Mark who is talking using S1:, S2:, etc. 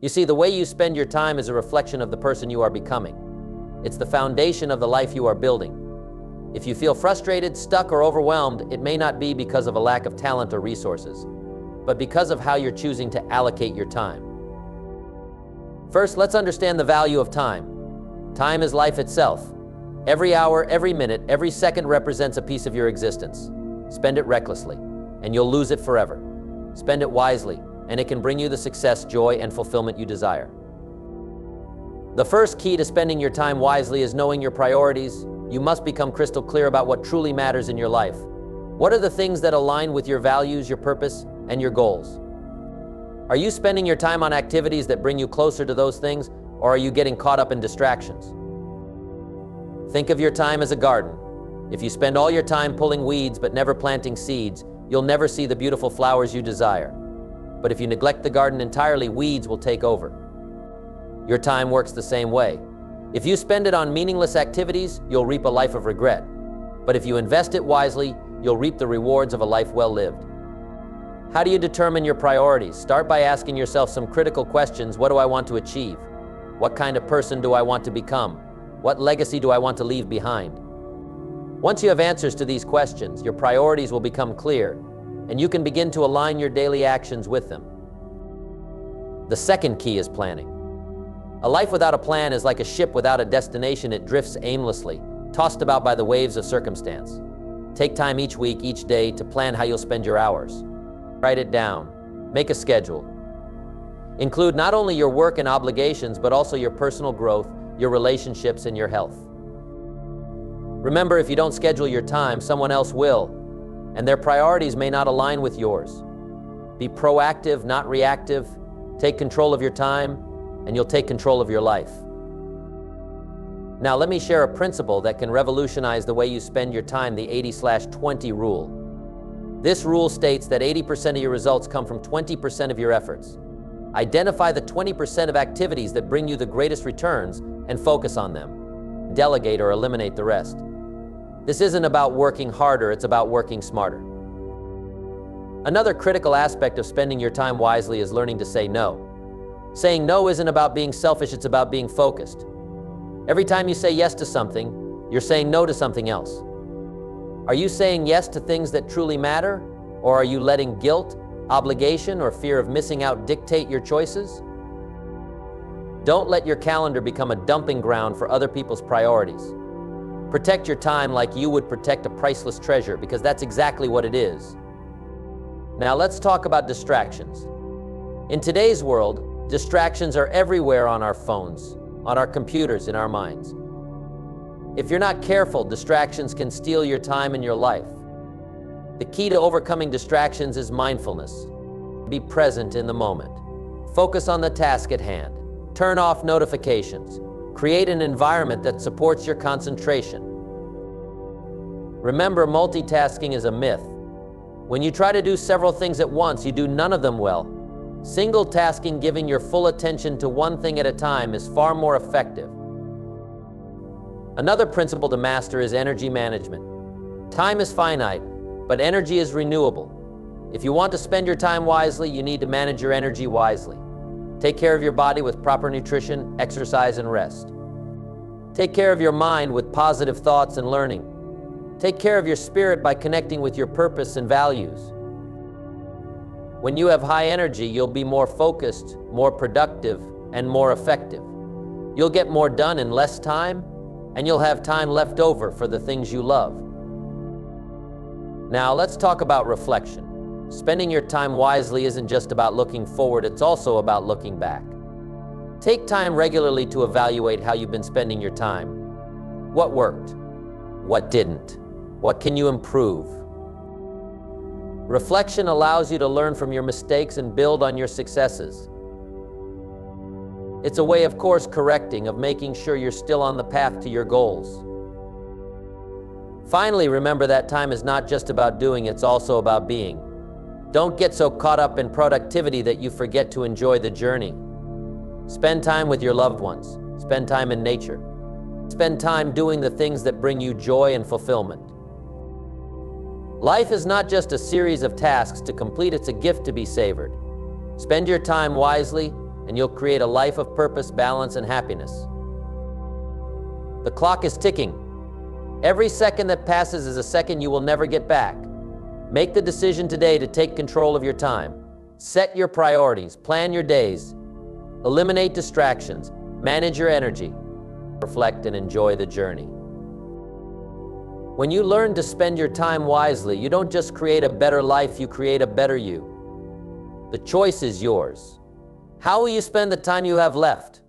S1: You see, the way you spend your time is a reflection of the person you are becoming. It's the foundation of the life you are building. If you feel frustrated, stuck, or overwhelmed, it may not be because of a lack of talent or resources, but because of how you're choosing to allocate your time. First, let's understand the value of time. Time is life itself. Every hour, every minute, every second represents a piece of your existence. Spend it recklessly, and you'll lose it forever. Spend it wisely, and it can bring you the success, joy, and fulfillment you desire. The first key to spending your time wisely is knowing your priorities. You must become crystal clear about what truly matters in your life. What are the things that align with your values, your purpose, and your goals? Are you spending your time on activities that bring you closer to those things, or are you getting caught up in distractions? Think of your time as a garden. If you spend all your time pulling weeds but never planting seeds, you'll never see the beautiful flowers you desire. But if you neglect the garden entirely, weeds will take over. Your time works the same way. If you spend it on meaningless activities, you'll reap a life of regret. But if you invest it wisely, you'll reap the rewards of a life well lived. How do you determine your priorities? Start by asking yourself some critical questions. What do I want to achieve? What kind of person do I want to become? What legacy do I want to leave behind? Once you have answers to these questions, your priorities will become clear, and you can begin to align your daily actions with them. The second key is planning. A life without a plan is like a ship without a destination. It drifts aimlessly, tossed about by the waves of circumstance. Take time each week, each day, to plan how you'll spend your hours. Write it down. Make a schedule. Include not only your work and obligations, but also your personal growth, your relationships, and your health. Remember, if you don't schedule your time, someone else will, and their priorities may not align with yours. Be proactive, not reactive. Take control of your time, and you'll take control of your life. Now, let me share a principle that can revolutionize the way you spend your time, the 80/20 rule. This rule states that 80% of your results come from 20% of your efforts. Identify the 20% of activities that bring you the greatest returns and focus on them. Delegate or eliminate the rest. This isn't about working harder, it's about working smarter. Another critical aspect of spending your time wisely is learning to say no. Saying no isn't about being selfish, it's about being focused. Every time you say yes to something, you're saying no to something else. Are you saying yes to things that truly matter, or are you letting guilt, obligation, or fear of missing out dictate your choices? Don't let your calendar become a dumping ground for other people's priorities. Protect your time like you would protect a priceless treasure, because that's exactly what it is. Now let's talk about distractions. In today's world, distractions are everywhere on our phones, on our computers, in our minds. If you're not careful, distractions can steal your time and your life. The key to overcoming distractions is mindfulness. Be present in the moment. Focus on the task at hand. Turn off notifications. Create an environment that supports your concentration. Remember, multitasking is a myth. When you try to do several things at once, you do none of them well. Single tasking, giving your full attention to one thing at a time, is far more effective. Another principle to master is energy management. Time is finite, but energy is renewable. If you want to spend your time wisely, you need to manage your energy wisely. Take care of your body with proper nutrition, exercise, and rest. Take care of your mind with positive thoughts and learning. Take care of your spirit by connecting with your purpose and values. When you have high energy, you'll be more focused, more productive, and more effective. You'll get more done in less time, and you'll have time left over for the things you love. Now, let's talk about reflection. Spending your time wisely isn't just about looking forward, it's also about looking back. Take time regularly to evaluate how you've been spending your time. What worked? What didn't? What can you improve? Reflection allows you to learn from your mistakes and build on your successes. It's a way of course correcting, of making sure you're still on the path to your goals. Finally, remember that time is not just about doing, it's also about being. Don't get so caught up in productivity that you forget to enjoy the journey. Spend time with your loved ones. Spend time in nature. Spend time doing the things that bring you joy and fulfillment. Life is not just a series of tasks to complete, it's a gift to be savored. Spend your time wisely, and you'll create a life of purpose, balance, and happiness. The clock is ticking. Every second that passes is a second you will never get back. Make the decision today to take control of your time. Set your priorities, plan your days, eliminate distractions, manage your energy, reflect and enjoy the journey. When you learn to spend your time wisely, you don't just create a better life, you create a better you. The choice is yours. How will you spend the time you have left?